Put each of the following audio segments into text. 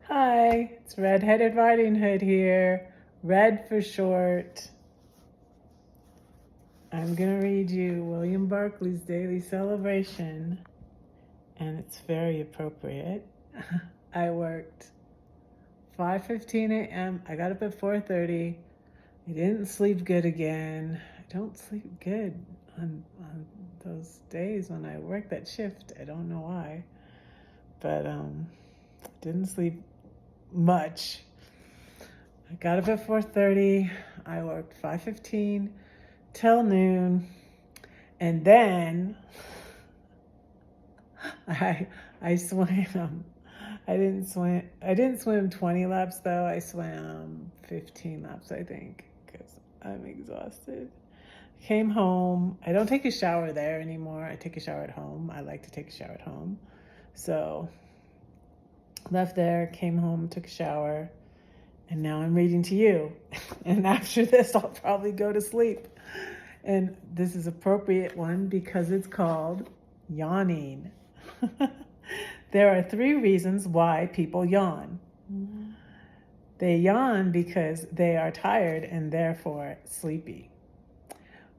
Hi, it's Red-Headed Riding Hood here. Red for short. I'm going to read you William Barclay's Daily Celebration, and it's very appropriate. I worked 5:15 a.m. I got up at 4:30. I didn't sleep good again. I don't sleep good on those days when I work that shift. I don't know why, but didn't sleep much. I got up at 4:30. I worked 5:15 till noon, and then I swam. I didn't swim 20 laps though. I swam 15 laps, I think, because I'm exhausted. Came home. I don't take a shower there anymore. I take a shower at home. I like to take a shower at home. So left there, came home, took a shower, and now I'm reading to you. And after this, I'll probably go to sleep. And this is appropriate one because it's called Yawning. There are 3 reasons why people yawn. They yawn because they are tired and therefore sleepy.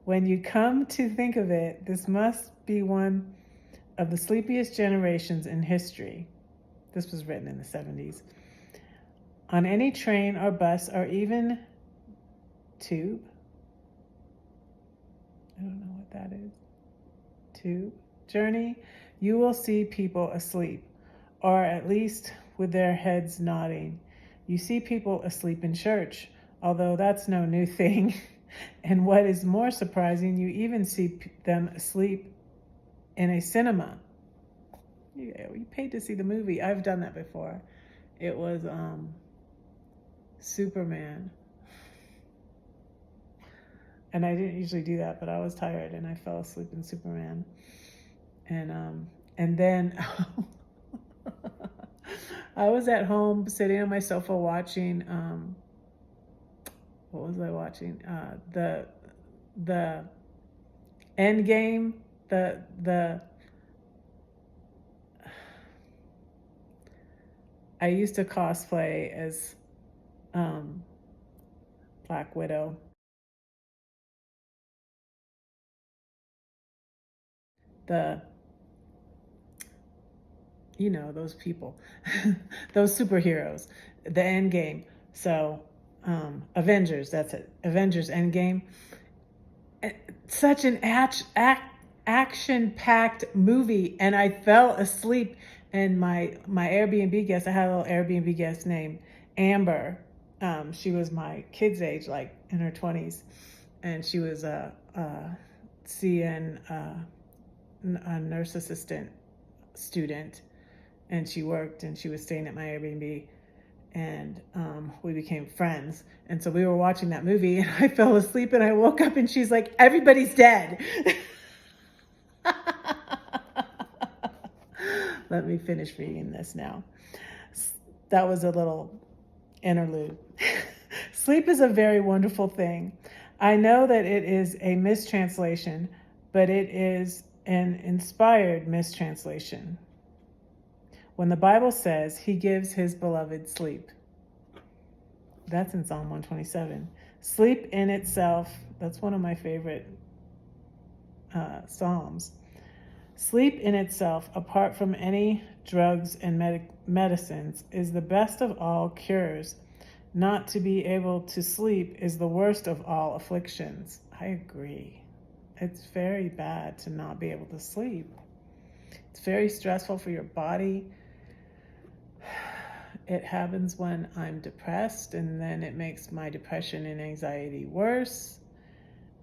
When you come to think of it, this must be one of the sleepiest generations in history. This was written in the 70s. On any train or bus or even tube, I don't know what that is, tube journey, you will see people asleep, or at least with their heads nodding. You see people asleep in church, although that's no new thing. And what is more surprising, you even see them asleep in a cinema. You paid to see the movie. I've done that before. It was Superman. And I didn't usually do that, but I was tired and I fell asleep in Superman. And then I was at home sitting on my sofa watching what was I watching? The End Game, the I used to cosplay as Black Widow. The those people, those superheroes, the End Game. So Avengers, that's it. Avengers End Game. Such an action-packed movie, and I fell asleep. And my Airbnb guest, I had a little Airbnb guest named Amber. She was my kid's age, like in her 20s, and she was a CN, a nurse assistant student, and she worked and she was staying at my Airbnb, and we became friends. And so we were watching that movie and I fell asleep and I woke up and she's like, everybody's dead. Let me finish reading this now. That was a little interlude. Sleep is a very wonderful thing. I know that it is a mistranslation, but it is an inspired mistranslation. When the Bible says he gives his beloved sleep. That's in Psalm 127. Sleep in itself, that's one of my favorite Psalms. Sleep in itself, apart from any drugs and medicines, is the best of all cures. Not to be able to sleep is the worst of all afflictions. I agree. It's very bad to not be able to sleep. It's very stressful for your body. It happens when I'm depressed, and then it makes my depression and anxiety worse.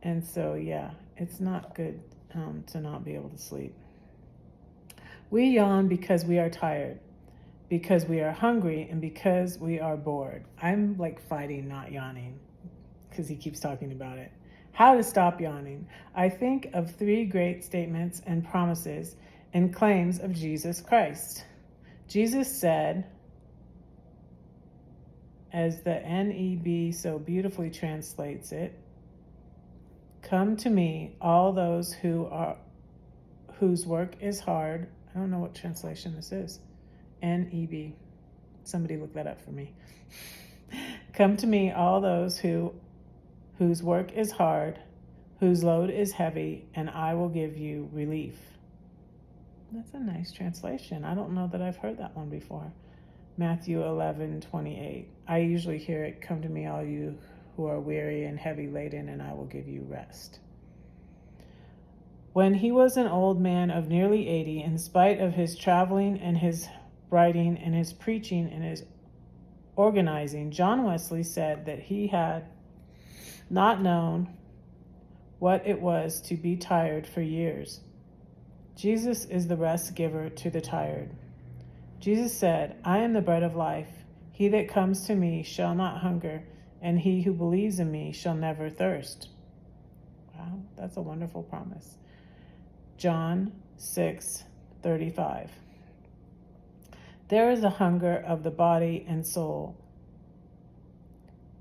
And so, yeah, it's not good to not be able to sleep. We yawn because we are tired, because we are hungry, and because we are bored. I'm like fighting not yawning because he keeps talking about it. How to stop yawning. I think of 3 great statements and promises and claims of Jesus Christ. Jesus said, as the NEB so beautifully translates it, come to me, all those whose work is hard. I don't know what translation this is. NEB. Somebody look that up for me. Come to me, all those whose work is hard, whose load is heavy, and I will give you relief. That's a nice translation. I don't know that I've heard that one before. Matthew 11:28. I usually hear it, come to me, all you who are weary and heavy laden, and I will give you rest. When he was an old man of nearly 80, in spite of his traveling and his writing and his preaching and his organizing, John Wesley said that he had not known what it was to be tired for years. Jesus is the rest giver to the tired. Jesus said, I am the bread of life. He that comes to me shall not hunger, and he who believes in me shall never thirst. Wow, that's a wonderful promise. John 6:35. There is a hunger of the body and soul.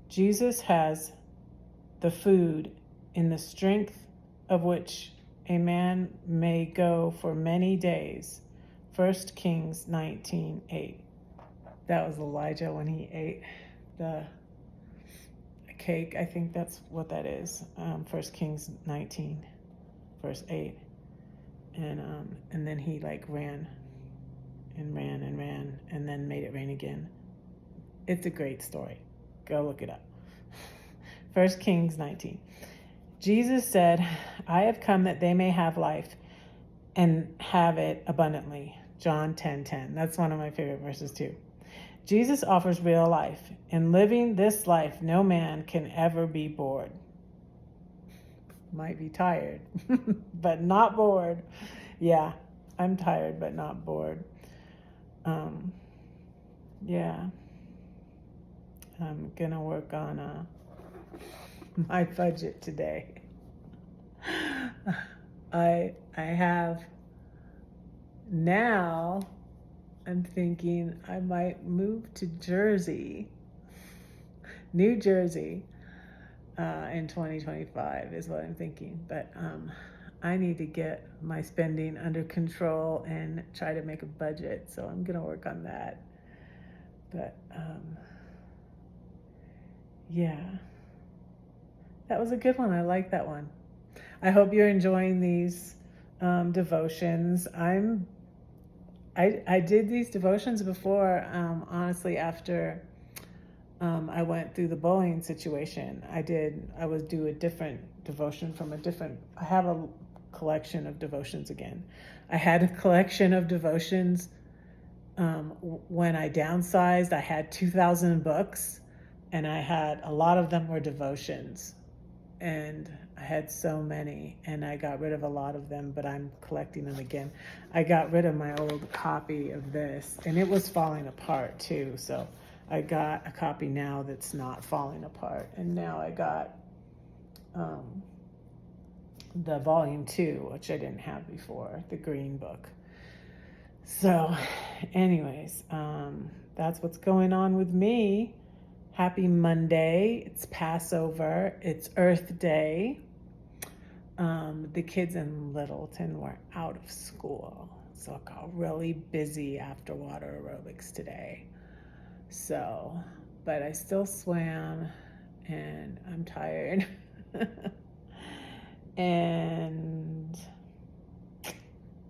Jesus has the food in the strength of which a man may go for many days. 1 Kings 19:8. That was Elijah when he ate the cake. I think that's what that is. 1 Kings 19, verse 8. And then he ran and ran and ran and then made it rain again. It's a great story. Go look it up. 1 Kings 19. Jesus said, I have come that they may have life and have it abundantly. John 10:10. That's one of my favorite verses too. Jesus offers real life. In living this life, no man can ever be bored. Might be tired, but not bored. Yeah, I'm tired, but not bored. Yeah, I'm gonna work on my budget today. I have now. I'm thinking I might move to New Jersey, in 2025 is what I'm thinking. But I need to get my spending under control and try to make a budget. So I'm going to work on that. But yeah, that was a good one. I like that one. I hope you're enjoying these devotions. I did these devotions before, honestly, after I went through the bullying situation. I would do a different devotion I have a collection of devotions again. I had a collection of devotions when I downsized. I had 2,000 books, and a lot of them were devotions. And I had so many, and I got rid of a lot of them, but I'm collecting them again. I got rid of my old copy of this, and it was falling apart too. So I got a copy now that's not falling apart. And now I got the volume 2, which I didn't have before, the green book. So anyways, that's what's going on with me. Happy Monday. It's Passover. It's Earth Day. The kids in Littleton were out of school, so it got really busy after water aerobics today. So, but I still swam, and I'm tired. And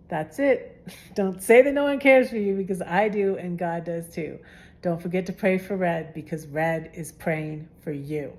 that's it. Don't say that no one cares for you, because I do, and God does too. Don't forget to pray for Red, because Red is praying for you.